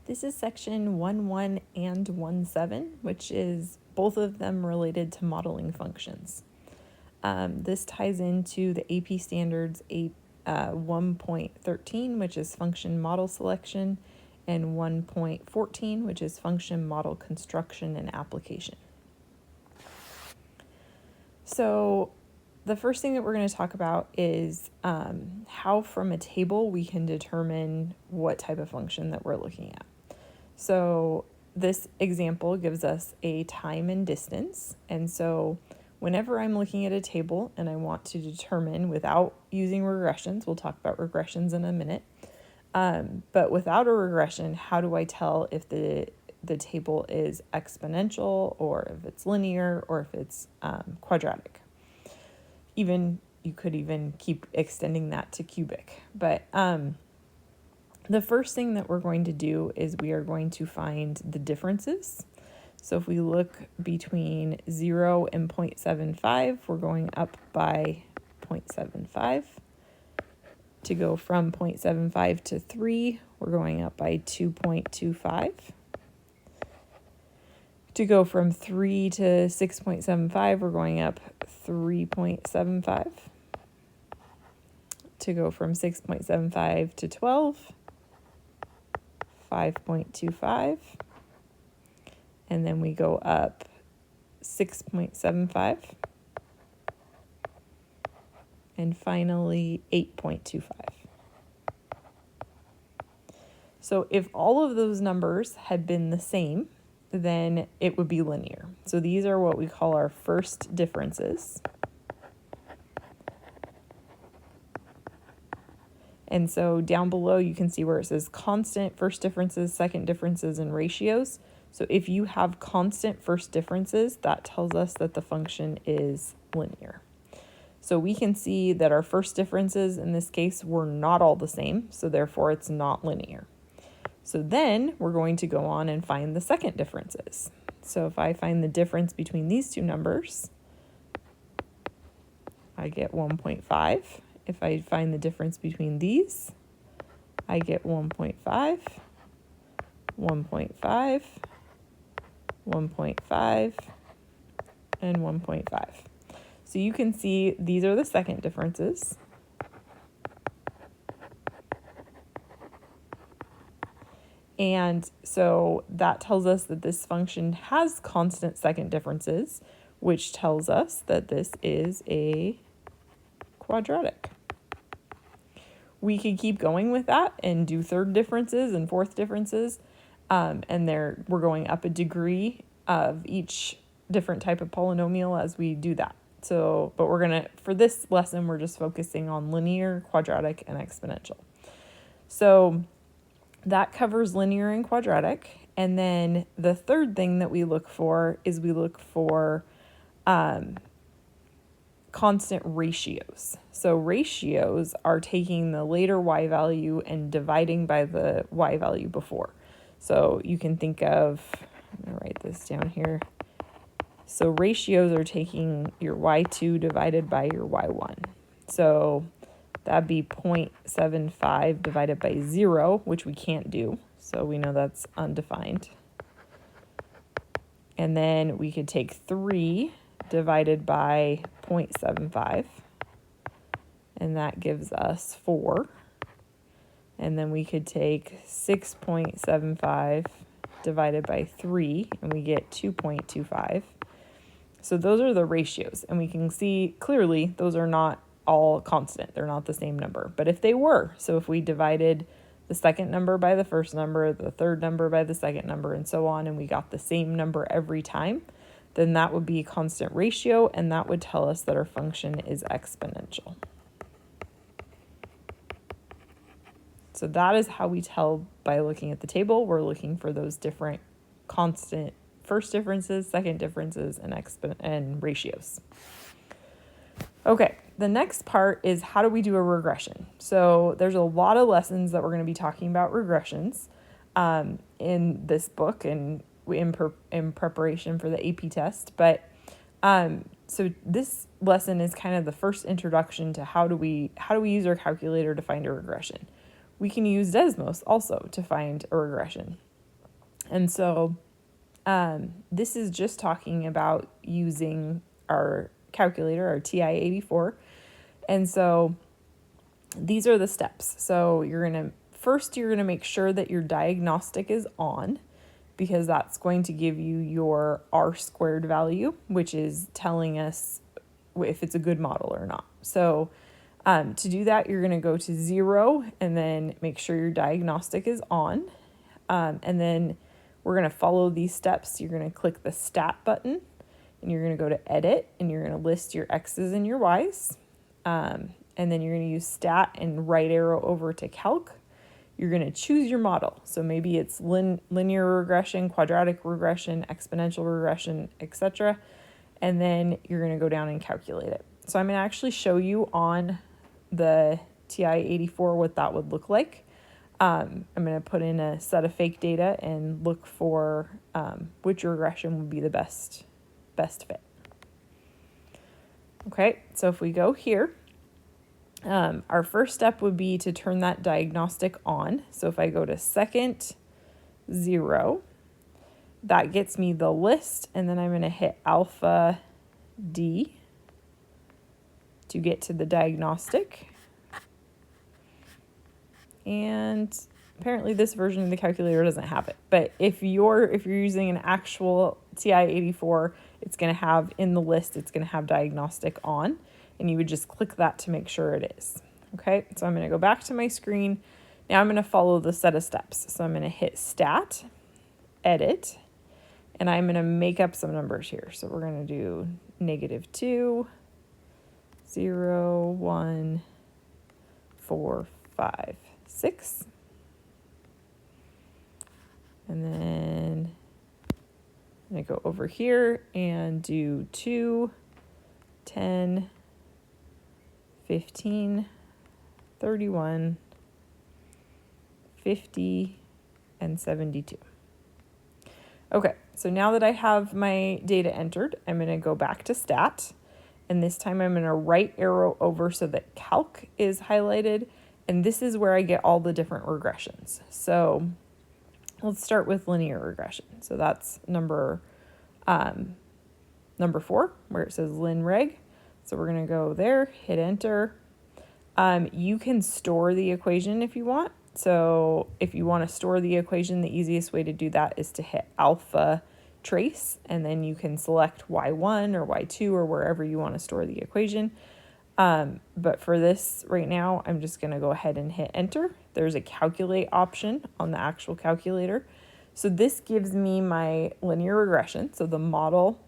This is section 1.1 and 1.7, which is both of them related to modeling functions. This ties into the AP Standards 1.13, which is function model selection, and 1.14, which is function model construction and application. So the first thing that we're going to talk about is how from a table we can determine what type of function that we're looking at. So this example gives us a time and distance. And so whenever I'm looking at a table and I want to determine without using regressions, we'll talk about regressions in a minute, but without a regression, how do I tell if the table is exponential or if it's linear or if it's quadratic? You could even keep extending that to cubic. But the first thing that we're going to do is we are going to find the differences. So if we look between 0 and 0.75, we're going up by 0.75. To go from 0.75 to 3, we're going up by 2.25. To go from 3 to 6.75, we're going up 3.75. To go from 6.75 to 12, 5.25. And then we go up 6.75. And finally, 8.25. So if all of those numbers had been the same, then it would be linear. So these are what we call our first differences. And so down below you can see where it says constant first differences, second differences, and ratios. So if you have constant first differences, that tells us that the function is linear. So we can see that our first differences in this case were not all the same, so therefore it's not linear. So then we're going to go on and find the second differences. So if I find the difference between these two numbers, I get 1.5. If I find the difference between these, I get 1.5, 1.5, 1.5, and 1.5. So you can see these are the second differences. And so that tells us that this function has constant second differences, which tells us that this is a quadratic. We could keep going with that and do third differences and fourth differences, and we're going up a degree of each different type of polynomial as we do that. So, but for this lesson, we're just focusing on linear, quadratic, and exponential. So that covers linear and quadratic. And then the third thing that we look for is we look for constant ratios. So ratios are taking the later y value and dividing by the y value before. So you can think of, I'm going to write this down here. So ratios are taking your y2 divided by your y1. So that'd be 0.75 divided by 0, which we can't do. So we know that's undefined. And then we could take 3 divided by 0.75. And that gives us 4. And then we could take 6.75 divided by 3, and we get 2.25. So those are the ratios. And we can see clearly those are not all constant. They're not the same number. But if they were, so if we divided the second number by the first number, the third number by the second number, and so on, and we got the same number every time, then that would be a constant ratio, and that would tell us that our function is exponential. So that is how we tell by looking at the table. We're looking for those different constant first differences, second differences, and ratios. Okay, the next part is how do we do a regression? So there's a lot of lessons that we're going to be talking about regressions in this book and in preparation for the AP test. But so this lesson is kind of the first introduction to how do we use our calculator to find a regression. We can use Desmos also to find a regression. And so this is just talking about using our calculator, our TI-84. And so these are the steps. So you're going to make sure that your diagnostic is on, because that's going to give you your R squared value, which is telling us if it's a good model or not. So to do that, you're going to go to 0 and then make sure your diagnostic is on. And then we're going to follow these steps. You're going to click the stat button and you're going to go to edit and you're going to list your X's and your Y's. And then you're going to use stat and right arrow over to calc. You're going to choose your model. So maybe it's linear regression, quadratic regression, exponential regression, etc. And then you're going to go down and calculate it. So I'm going to actually show you on the TI-84 what that would look like. I'm going to put in a set of fake data and look for which regression would be the best fit. Okay, so if we go here, our first step would be to turn that diagnostic on. So if I go to second 0, that gets me the list, and then I'm going to hit alpha D to get to the diagnostic. And apparently this version of the calculator doesn't have it. But if you're using an actual TI-84, it's going to have in the list, it's going to have diagnostic on, and you would just click that to make sure it is. Okay, so I'm going to go back to my screen. Now I'm going to follow the set of steps. So I'm going to hit stat, edit, and I'm going to make up some numbers here. So we're going to do -2, 0, 1, 4, 5, 6. And then I'm going to go over here and do 2, 10, 15, 31, 50, and 72. Okay, so now that I have my data entered, I'm going to go back to stat. And this time I'm going to right arrow over so that calc is highlighted. And this is where I get all the different regressions. So let's start with linear regression. So that's number 4, where it says lin reg. So we're going to go there, hit enter. You can store the equation if you want. So if you want to store the equation, the easiest way to do that is to hit alpha trace, and then you can select Y1 or Y2 or wherever you want to store the equation. But for this right now, I'm just going to go ahead and hit enter. There's a calculate option on the actual calculator. So this gives me my linear regression. So the model,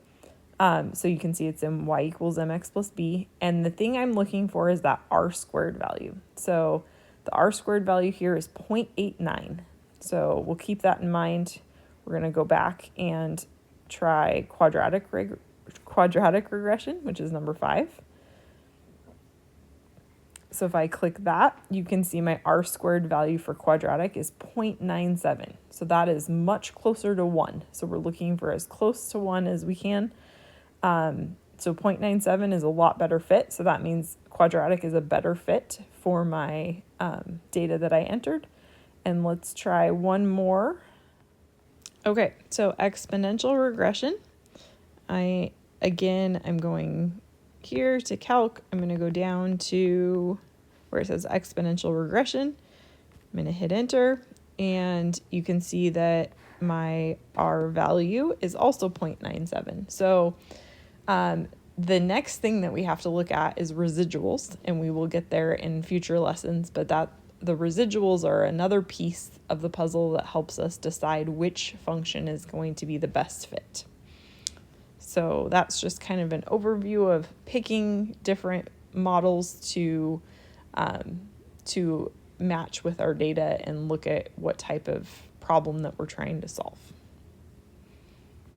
so you can see it's in y equals mx plus b. And the thing I'm looking for is that R squared value. So the R squared value here is 0.89. So we'll keep that in mind. We're going to go back and try quadratic regression, which is number 5. So if I click that, you can see my R squared value for quadratic is 0.97. So that is much closer to 1. So we're looking for as close to 1 as we can. So 0.97 is a lot better fit. So that means quadratic is a better fit for my data that I entered. And let's try one more. Okay, so exponential regression. I'm going here to calc. I'm going to go down to where it says exponential regression. I'm going to hit enter, and you can see that my R value is also 0.97. So the next thing that we have to look at is residuals, and we will get there in future lessons, but the residuals are another piece of the puzzle that helps us decide which function is going to be the best fit. So that's just kind of an overview of picking different models to match with our data and look at what type of problem that we're trying to solve.